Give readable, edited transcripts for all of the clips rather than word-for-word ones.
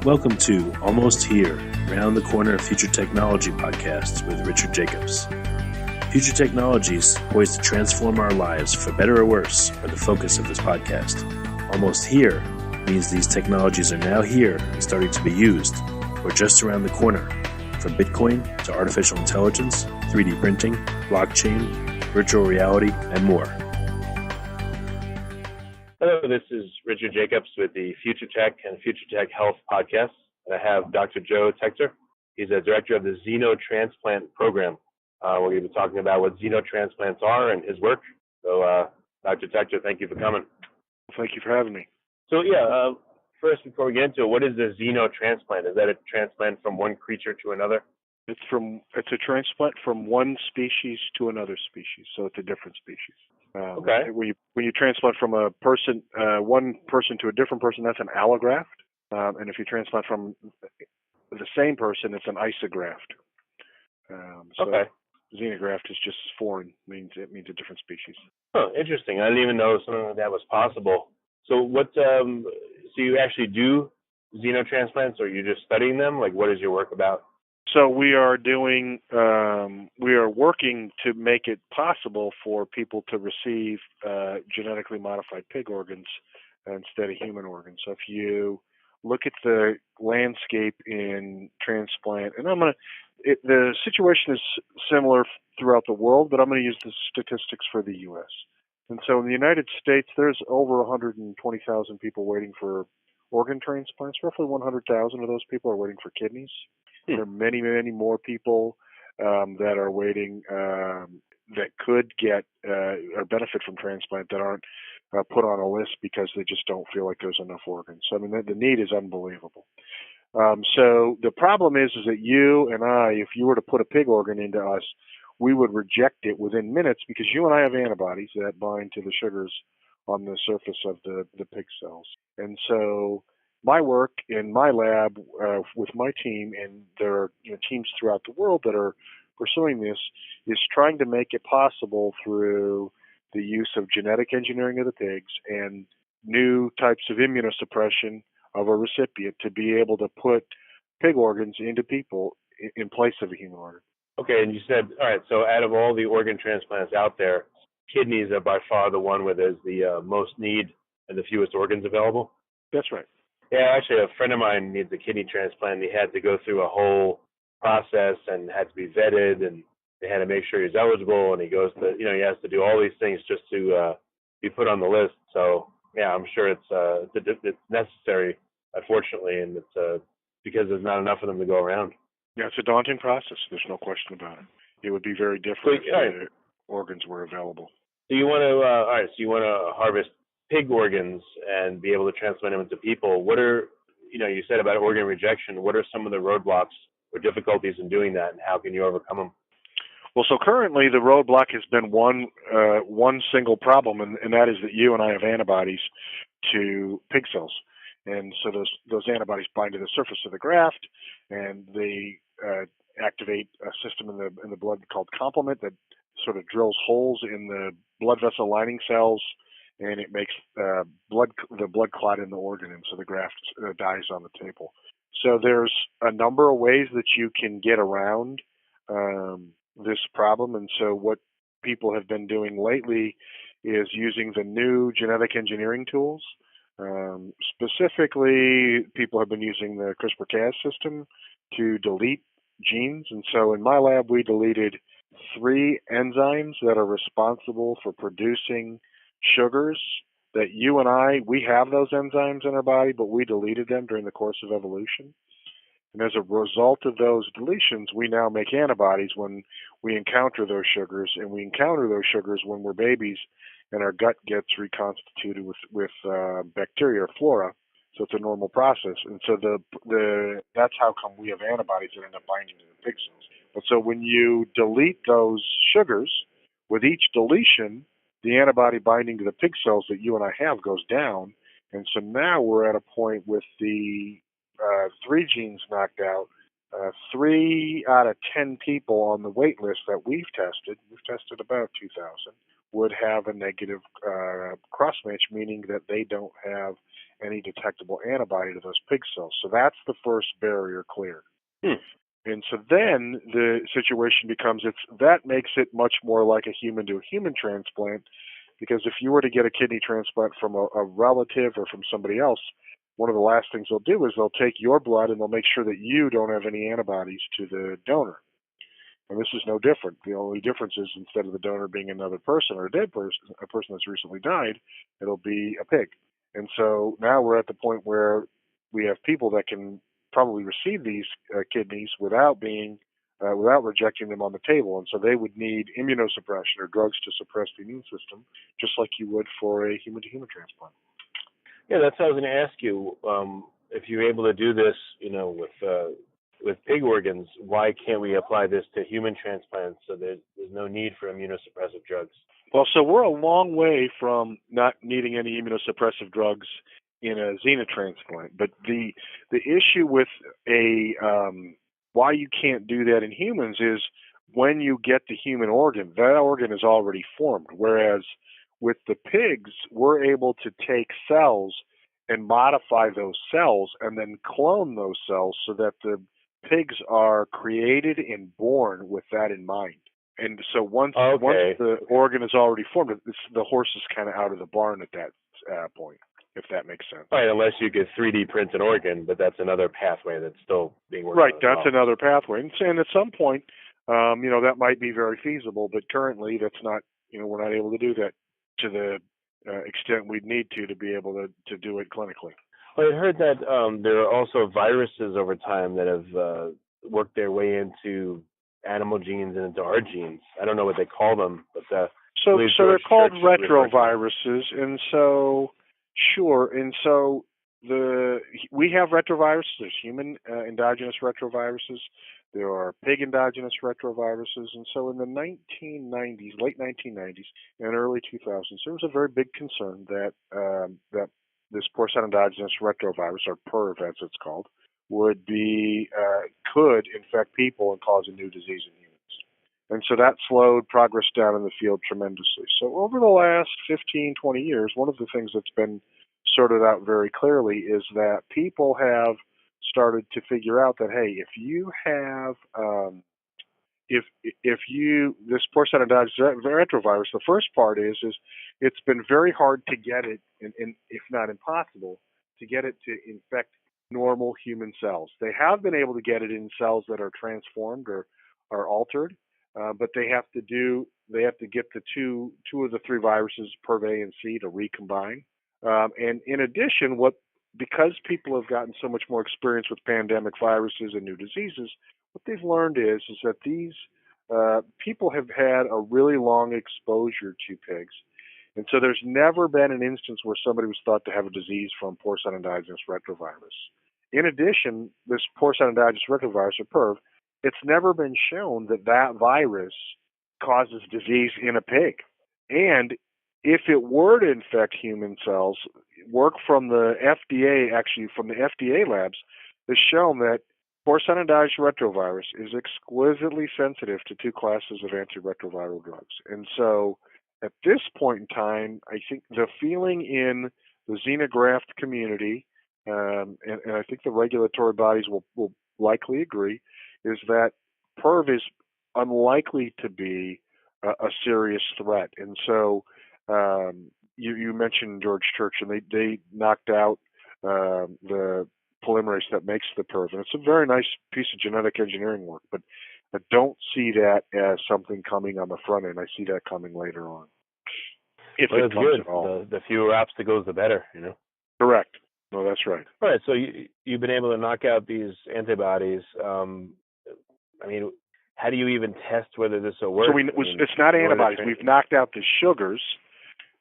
Welcome to Almost Here, Round the Corner Future Technology podcasts with Richard Jacobs. Future technologies poised to transform our lives for better or worse are the focus of this podcast. Almost here means these technologies are now here and starting to be used, or just around the corner, from Bitcoin to artificial intelligence, 3D printing, blockchain, virtual reality, and more. Hello, this is Richard Jacobs with the Future Tech and Future Tech Health podcast. And I have Dr. Joe Tector. He's a director of the Xenotransplant program. We're going to be talking about what xenotransplants are and his work. So, Dr. Tector, thank you for coming. Thank you for having me. So, first, before we get into it, what is the xenotransplant? Is that a transplant from one creature to another? It's a transplant from one species to another species, so it's a different species. Okay. When you transplant from a person, one person to a different person, that's an allograft. And if you transplant from the same person, it's an isograft. Okay. Xenograft is just foreign. It means a different species. Oh, interesting. I didn't even know something like that was possible. So so you actually do xenotransplants, or are you just studying them? Like, what is your work about? So we are working to make it possible for people to receive genetically modified pig organs instead of human organs. So if you look at the landscape in transplant, and the situation is similar throughout the world, but I'm going to use the statistics for the U.S. And so in the United States, there's over 120,000 people waiting for organ transplants. Roughly 100,000 of those people are waiting for kidneys. There are many, many more people that are waiting that could get or benefit from transplant that aren't put on a list because they just don't feel like there's enough organs. So, I mean, the need is unbelievable. So the problem is that you and I, if you were to put a pig organ into us, we would reject it within minutes because you and I have antibodies that bind to the sugars on the surface of the pig cells. And so my work in my lab with my team, and there are teams throughout the world that are pursuing this, is trying to make it possible through the use of genetic engineering of the pigs and new types of immunosuppression of a recipient to be able to put pig organs into people in place of a human organ. Okay, and you said, all right, so out of all the organ transplants out there, kidneys are by far the one where there's the most need and the fewest organs available? That's right. Yeah, actually, a friend of mine needs a kidney transplant. He had to go through a whole process and had to be vetted, and they had to make sure he's eligible, and he goes to, he has to do all these things just to be put on the list. So, yeah, I'm sure it's necessary, unfortunately, and it's because there's not enough of them to go around. Yeah, it's a daunting process. There's no question about it. It would be very different if the organs were available. So you want to, so you want to harvest pig organs and be able to transplant them into people. What are, you said about organ rejection, what are some of the roadblocks or difficulties in doing that, and how can you overcome them? Well, so currently the roadblock has been one single problem, and that is that you and I have antibodies to pig cells. And so those antibodies bind to the surface of the graft, and they activate a system in the blood called complement that sort of drills holes in the blood vessel lining cells, and it makes the blood clot in the organ, and so the graft dies on the table. So there's a number of ways that you can get around this problem, and so what people have been doing lately is using the new genetic engineering tools. Specifically, people have been using the CRISPR-Cas system to delete genes, and so in my lab we deleted 3 enzymes that are responsible for producing sugars that you and we have those enzymes in our body, but we deleted them during the course of evolution. And as a result of those deletions, we now make antibodies when we encounter those sugars, and we encounter those sugars when we're babies and our gut gets reconstituted with bacteria or flora. So it's a normal process. And so that's how come we have antibodies that end up binding to the pig cells. But so when you delete those sugars, with each deletion, the antibody binding to the pig cells that you and I have goes down. And so now we're at a point with the 3 genes knocked out. 3 out of 10 people on the wait list that we've tested about 2,000, would have a negative cross-match, meaning that they don't have any detectable antibody to those pig cells. So that's the first barrier cleared. And so then the situation becomes that makes it much more like a human to a human transplant, because if you were to get a kidney transplant from a relative or from somebody else, one of the last things they'll do is they'll take your blood and they'll make sure that you don't have any antibodies to the donor. And this is no different. The only difference is instead of the donor being another person or a dead person, a person that's recently died, it'll be a pig. And so now we're at the point where we have people that can probably receive these kidneys without rejecting them on the table. And so they would need immunosuppression or drugs to suppress the immune system, just like you would for a human-to-human transplant. Yeah, that's what I was going to ask you. If you're able to do this, with pig organs, why can't we apply this to human transplants so there's no need for immunosuppressive drugs? Well, so we're a long way from not needing any immunosuppressive drugs in a xenotransplant. But the issue with why you can't do that in humans is when you get the human organ, that organ is already formed. Whereas with the pigs, we're able to take cells and modify those cells and then clone those cells so that the pigs are created and born with that in mind. And so once the organ is already formed, the horse is kind of out of the barn at that point, if that makes sense. Right, unless you could 3D print an organ, but that's another pathway that's still being worked on. Right, that's another pathway. And at some point, that might be very feasible, but currently that's not, we're not able to do that to the extent we'd need to be able to do it clinically. Well, I heard that there are also viruses over time that have worked their way into animal genes and into our genes. I don't know what they call them, but so they're called retroviruses, and so sure, and so we have retroviruses. There's human endogenous retroviruses. There are pig endogenous retroviruses, and so in the 1990s, late 1990s and early 2000s, there was a very big concern that this porcine endogenous retrovirus, or PERV as it's called, could infect people and cause a new disease in humans. And so that slowed progress down in the field tremendously. So over the last 15, 20 years, one of the things that's been sorted out very clearly is that people have started to figure out that, hey, if you have this porcine endogenous retrovirus, the first part is it's been very hard to get it, and if not impossible, to get it to infect normal human cells. They have been able to get it in cells that are transformed or are altered, but they have to get the two of the three viruses, PERV A and C, to recombine. And in addition, because people have gotten so much more experience with pandemic viruses and new diseases, what they've learned is that these people have had a really long exposure to pigs. And so there's never been an instance where somebody was thought to have a disease from porcine endogenous retrovirus. In addition, this porcine endogenous retrovirus, or PERV, it's never been shown that virus causes disease in a pig. And if it were to infect human cells, work from the FDA labs, has shown that porcine endogenous retrovirus is exquisitely sensitive to two classes of antiretroviral drugs. And so at this point in time, I think the feeling in the xenograft community, and I think the regulatory bodies will likely agree, is that PERV is unlikely to be a serious threat. And so you mentioned George Church, and they knocked out the polymerase that makes the PERV, and it's a very nice piece of genetic engineering work, but I don't see that as something coming on the front end. I see that coming later on. If it comes at all. The fewer obstacles, the better, Correct. No, that's right. All right, so you've been able to knock out these antibodies. How do you even test whether this will work? So it's not antibodies. We've knocked out the sugars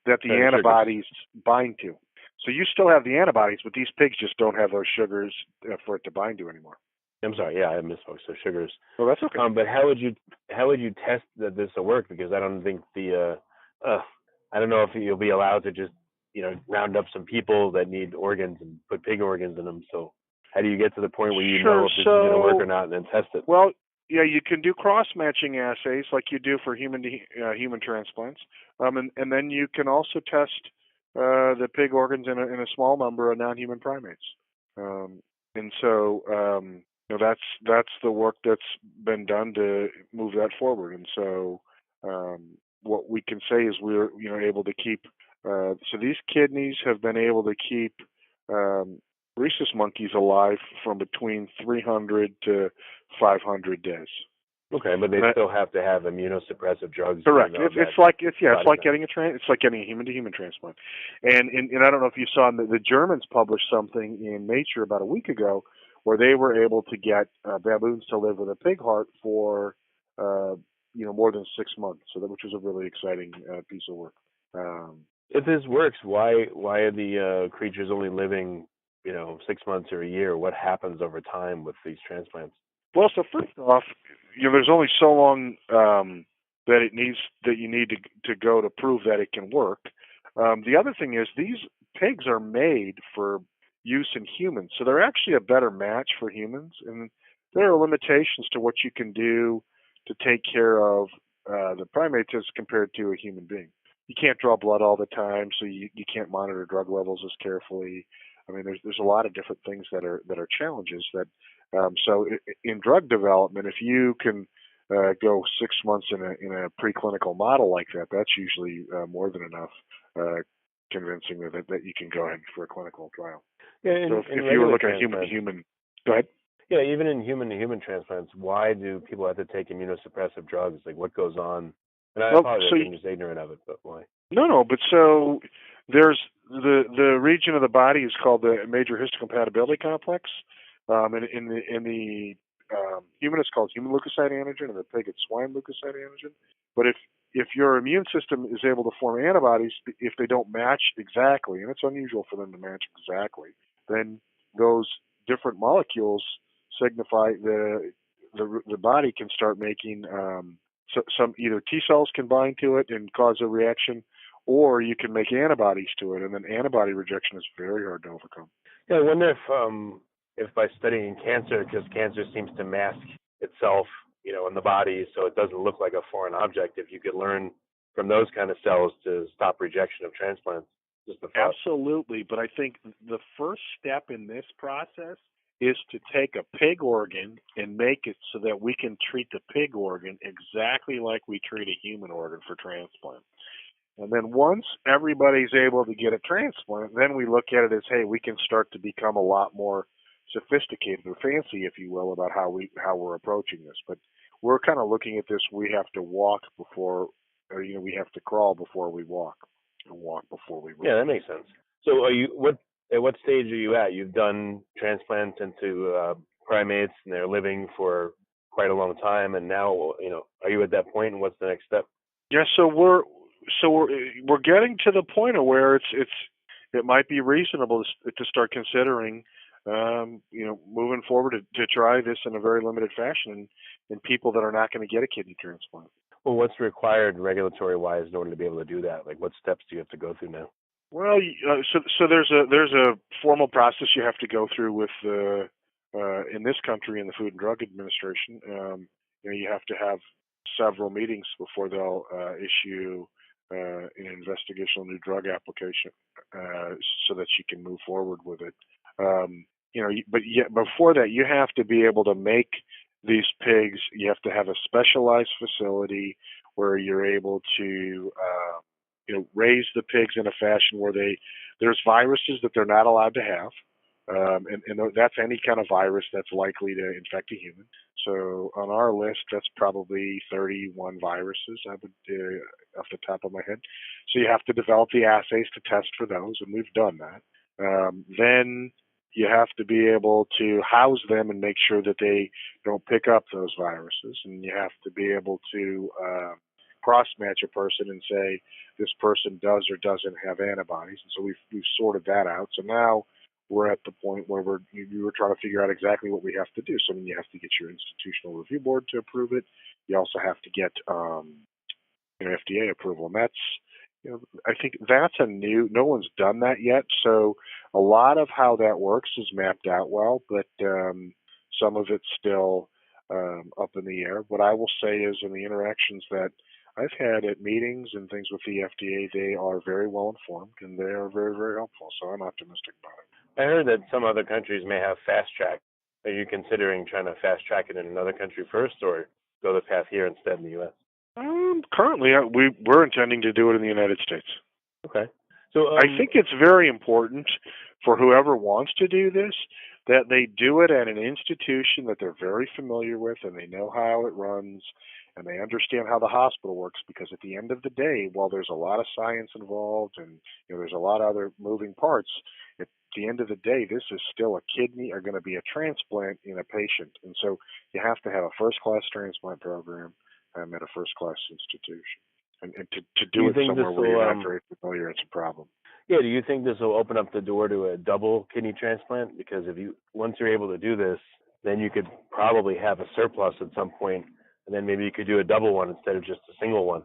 that the antibodies bind to. So you still have the antibodies, but these pigs just don't have those sugars for it to bind to anymore. I'm sorry. Yeah, I misspoke. So sugars. Well, that's okay. But how would you test that this will work? Because I don't think I don't know if you'll be allowed to just round up some people that need organs and put pig organs in them. So how do you get to the point where you know if this is going to work or not, and then test it? Well, yeah, you can do cross-matching assays like you do for human transplants, and then you can also test the pig organs in a small number of non-human primates. And so that's the work that's been done to move that forward. And so what we can say is we're able to keep. So these kidneys have been able to keep rhesus monkeys alive from between 300 to 500 days. Okay, but they still have to have immunosuppressive drugs. Correct. It's like getting a human-to-human transplant. And I don't know if you saw the Germans published something in Nature about a week ago where they were able to get baboons to live with a pig heart for more than 6 months. Which was a really exciting piece of work. If this works, why are the creatures only living 6 months or a year? What happens over time with these transplants? Well, so first off, there's only so long that you need to go to prove that it can work. The other thing is these pigs are made for use in humans, so they're actually a better match for humans. And there are limitations to what you can do to take care of the primates as compared to a human being. You can't draw blood all the time, so you can't monitor drug levels as carefully. I mean, there's a lot of different things that are challenges that. So in drug development, if you can go 6 months in a preclinical model like that, that's usually more than enough convincing that you can go ahead for a clinical trial. Yeah, so if you were looking at human, go ahead. Yeah, even in human-to-human transplants, why do people have to take immunosuppressive drugs? Like, what goes on? And I apologize, I'm just ignorant of it, but why? No, but so there's the region of the body is called the major histocompatibility complex. In the human, it's called human leukocyte antigen, and the pig, it's swine leukocyte antigen. But if your immune system is able to form antibodies, if they don't match exactly, and it's unusual for them to match exactly, then those different molecules signify the body can start making some either T cells can bind to it and cause a reaction, or you can make antibodies to it, and then antibody rejection is very hard to overcome. Yeah, I wonder if by studying cancer, because cancer seems to mask itself, in the body, so it doesn't look like a foreign object, if you could learn from those kind of cells to stop rejection of transplants. Absolutely, but I think the first step in this process is to take a pig organ and make it so that we can treat the pig organ exactly like we treat a human organ for transplant. And then once everybody's able to get a transplant, then we look at it as, hey, we can start to become a lot more sophisticated or fancy, if you will, about how we're approaching this. But we're kind of looking at this, we have to walk before, or, we have to crawl before we walk, and walk before we run. Yeah, that makes sense. So at what stage are you at? You've done transplants into primates, and they're living for quite a long time, and now, are you at that point, and what's the next step? Yeah, so we're getting to the point of where it might be reasonable to start considering moving forward to try this in a very limited fashion in people that are not going to get a kidney transplant. Well, what's required regulatory-wise in order to be able to do that? Like, what steps do you have to go through now? Well, so there's a formal process you have to go through with in this country in the Food and Drug Administration. You have to have several meetings before they'll issue an investigational new drug application so that you can move forward with it. But before that, you have to be able to make these pigs. You have to have a specialized facility where you're able to raise the pigs in a fashion where there's viruses that they're not allowed to have. And that's any kind of virus that's likely to infect a human. So on our list, that's probably 31 viruses, I would off the top of my head. So you have to develop the assays to test for those, and we've done that. Then you have to be able to house them and make sure that they don't pick up those viruses, and you have to be able to cross-match a person and say this person does or doesn't have antibodies. And so we've sorted that out. So now we're at the point where we're trying to figure out exactly what we have to do. So then you have to get your institutional review board to approve it. You also have to get FDA approval, and that's I think that's no one's done that yet. So a lot of how that works is mapped out well, but some of it's still up in the air. What I will say is in the interactions that I've had at meetings and things with the FDA, they are very well informed and they are very, very helpful. So I'm optimistic about it. I heard that some other countries may have fast track. Are you considering trying to fast track it in another country first, or go the path here instead in the U.S.? Currently, we're intending to do it in the United States. Okay. So I think it's very important for whoever wants to do this that they do it at an institution that they're very familiar with and they know how it runs and they understand how the hospital works, because at the end of the day, while there's a lot of science involved and there's a lot of other moving parts, at the end of the day, this is still a kidney or going to be a transplant in a patient. And so you have to have a first-class transplant program at a first-class institution. And to do it somewhere where you're not very familiar, it's a problem. Yeah, do you think this will open up the door to a double kidney transplant? Because once you're able to do this, then you could probably have a surplus at some point, and then maybe you could do a double one instead of just a single one.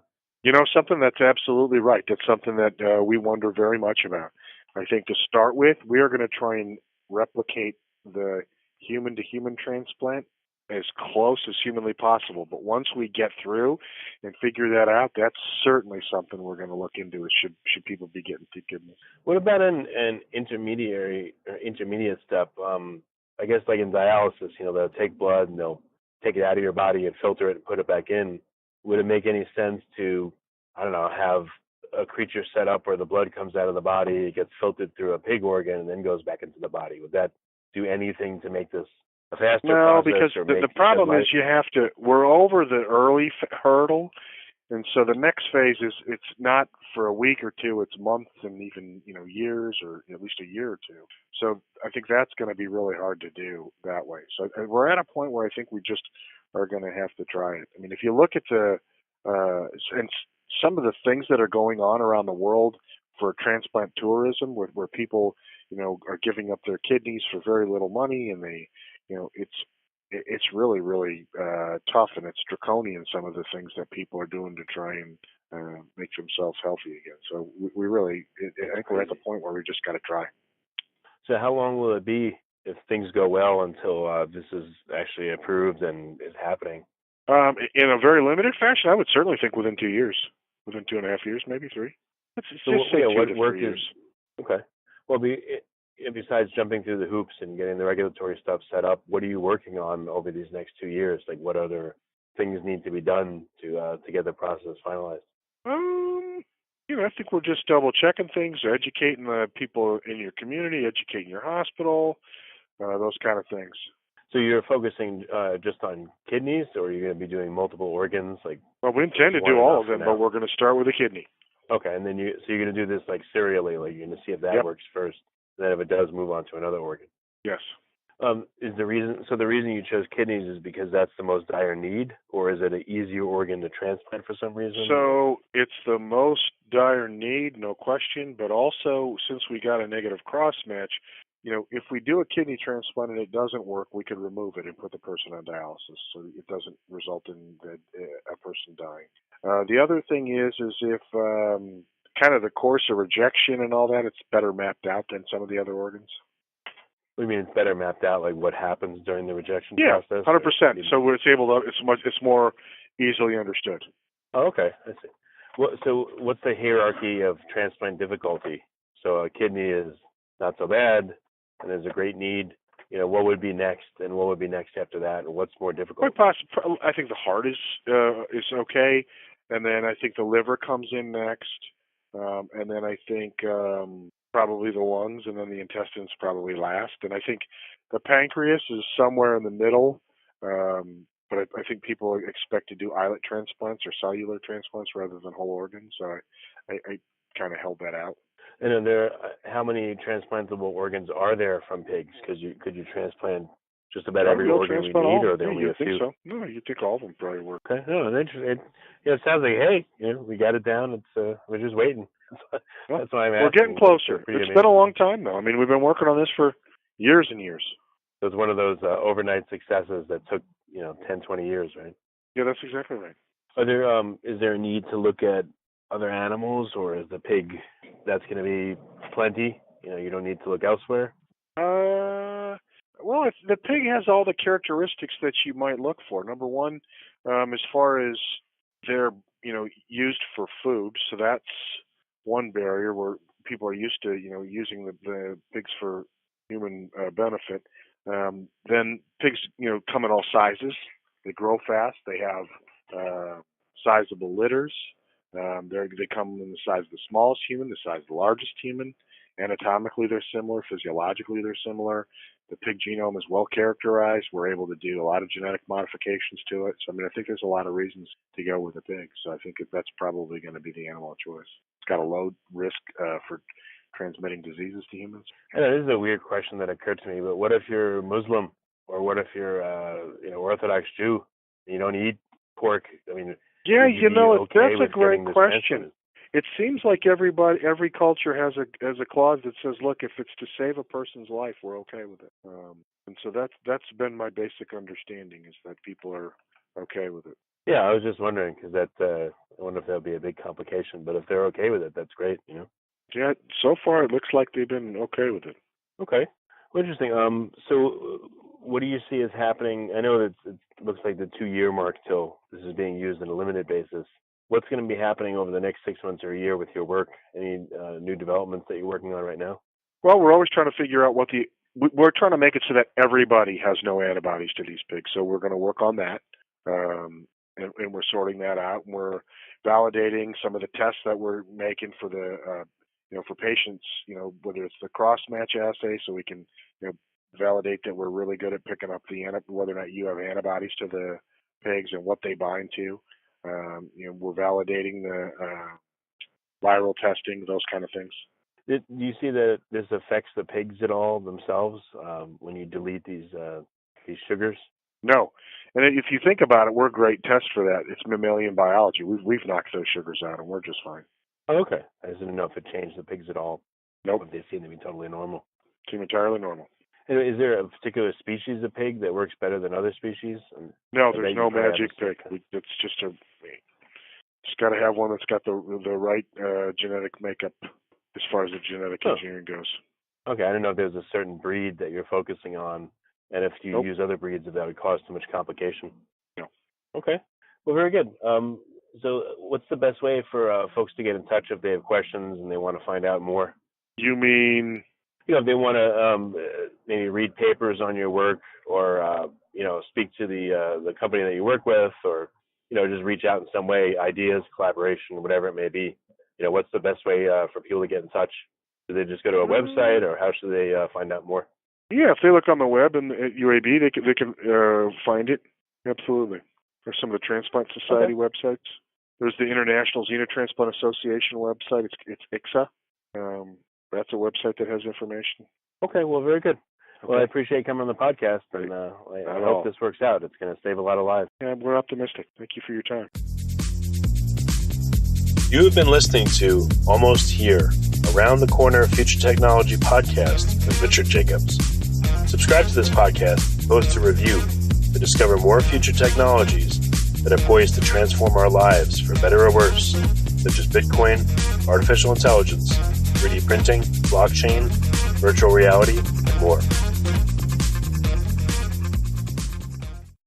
Something that's absolutely right. That's something that we wonder very much about. I think to start with, we are going to try and replicate the human-to-human transplant as close as humanly possible. But once we get through and figure that out, that's certainly something we're going to look into. Is should people be getting two kidneys? What about an intermediary or intermediate step? I guess like in dialysis, they'll take blood and they'll take it out of your body and filter it and put it back in. Would it make any sense to, I don't know, have a creature set up where the blood comes out of the body, it gets filtered through a pig organ, and then goes back into the body? Would that do anything to make this a faster No, process? because the problem is we're over the early hurdle, and so the next phase is it's not for a week or two, it's months and even years, or at least a year or two. So I think that's going to be really hard to do that way. So we're at a point where I think we just are going to have to try it. I mean, if you look at and some of the things that are going on around the world for transplant tourism, where people are giving up their kidneys for very little money, and they it's really, really tough, and it's draconian, some of the things that people are doing to try and make themselves healthy again. So we really, I think we're at the point where we just got to try. So how long will it be if things go well until this is actually approved and is happening? In a very limited fashion, I would certainly think within 2 years, within 2.5 years, maybe 3. Let's just say 2 to 3 years. Okay. Well, besides jumping through the hoops and getting the regulatory stuff set up, what are you working on over these next 2 years? Like, what other things need to be done to get the process finalized? I think we're just double checking things, educating the people in your community, educating your hospital, those kind of things. So you're focusing just on kidneys, or are you going to be doing multiple organs? Well, we intend to do all of them, but we're going to start with a kidney. Okay, and then you're going to do this serially, you're going to see if that works first. Then if it does, move on to another organ. Yes. The reason you chose kidneys is because that's the most dire need, or is it an easier organ to transplant for some reason? So it's the most dire need, no question, but also since we got a negative cross match, if we do a kidney transplant and it doesn't work, we could remove it and put the person on dialysis, so it doesn't result in a person dying. The other thing is if kind of the course of rejection and all that, it's better mapped out than some of the other organs. What do you mean it's better mapped out? Like what happens during the rejection process? 100%. So it's more easily understood. Oh, okay, I see. So what's the hierarchy of transplant difficulty? So a kidney is not so bad, and there's a great need. What would be next, and what would be next after that, and what's more difficult? Quite possible. I think the heart is okay, and then I think the liver comes in next, and then I think probably the lungs, and then the intestines probably last. And I think the pancreas is somewhere in the middle, but I think people expect to do islet transplants or cellular transplants rather than whole organs, so I kind of held that out. And how many transplantable organs are there from pigs? Could you transplant just about every organ we need, or are there only a few? So. No, you think all of them probably work. Okay, no, interesting. It sounds like, hey, we got it down. It's we're just waiting. That's why I'm asking. We're getting closer. It's been a long time, though. I mean, we've been working on this for years and years. So it's one of those overnight successes that took 10, 20 years, right? Yeah, that's exactly right. Is there a need to look at other animals, or is the pig that's going to be plenty? You don't need to look elsewhere. Well, the pig has all the characteristics that you might look for. Number one, as far as they're, used for food. So that's one barrier where people are used to, using the pigs for human benefit. Then pigs, come in all sizes. They grow fast. They have sizable litters. They come in the size of the smallest human, the size of the largest human. Anatomically, they're similar. Physiologically, they're similar. The pig genome is well characterized. We're able to do a lot of genetic modifications to it. So, I think there's a lot of reasons to go with a pig. So I think that's probably going to be the animal of choice. It's got a low risk for transmitting diseases to humans. And this is a weird question that occurred to me, but what if you're Muslim, or what if you're Orthodox Jew and you don't eat pork? Yeah, okay that's a great question. It seems like every culture has a clause that says, look, if it's to save a person's life, we're okay with it. And so that's been my basic understanding, is that people are okay with it. Yeah, I was just wondering, because I wonder if that'll be a big complication. But if they're okay with it, that's great. Yeah, so far it looks like they've been okay with it. Okay, well, interesting. So what do you see as happening? I know that it looks like the 2-year mark till this is being used on a limited basis. What's going to be happening over the next 6 months or a year with your work? Any new developments that you're working on right now? Well, we're always trying to figure out we're trying to make it so that everybody has no antibodies to these pigs. So we're going to work on that. And we're sorting that out. And we're validating some of the tests that we're making for the, for patients, whether it's the cross-match assay, so we can, validate that we're really good at picking up whether or not you have antibodies to the pigs and what they bind to. We're validating the viral testing, those kind of things. Do you see that this affects the pigs at all themselves when you delete these sugars? No. And if you think about it, we're a great test for that. It's mammalian biology. We've knocked those sugars out, and we're just fine. Oh, okay. I just didn't know if it changed the pigs at all. Nope. They seem to be totally normal. Seem entirely normal. And is there a particular species of pig that works better than other species? No, there's no magic pig. It's just got to have one that's got the right genetic makeup as far as the genetic engineering goes. Okay, I don't know if there's a certain breed that you're focusing on, and if you use other breeds, if that would cause too much complication. No. Okay. Well, very good. So what's the best way for folks to get in touch if they have questions and they want to find out more? You mean? If they want to maybe read papers on your work, or speak to the company that you work with, or just reach out in some way, ideas, collaboration, whatever it may be. What's the best way for people to get in touch? Do they just go to a website, or how should they find out more? Yeah, if they look on the web and at UAB, they can find it. Absolutely. There's some of the Transplant Society websites. There's the International Xenotransplant Association website. It's ICSA. That's a website that has information. Okay, well, very good. Okay. Well, I appreciate coming on the podcast, and I hope this works out. It's going to save a lot of lives. Yeah, we're optimistic. Thank you for your time. You have been listening to Almost Here, Around the Corner Future Technology podcast with Richard Jacobs. Subscribe to this podcast, post a review to discover more future technologies that are poised to transform our lives for better or worse, such as Bitcoin, artificial intelligence, 3D printing, blockchain, virtual reality, and more.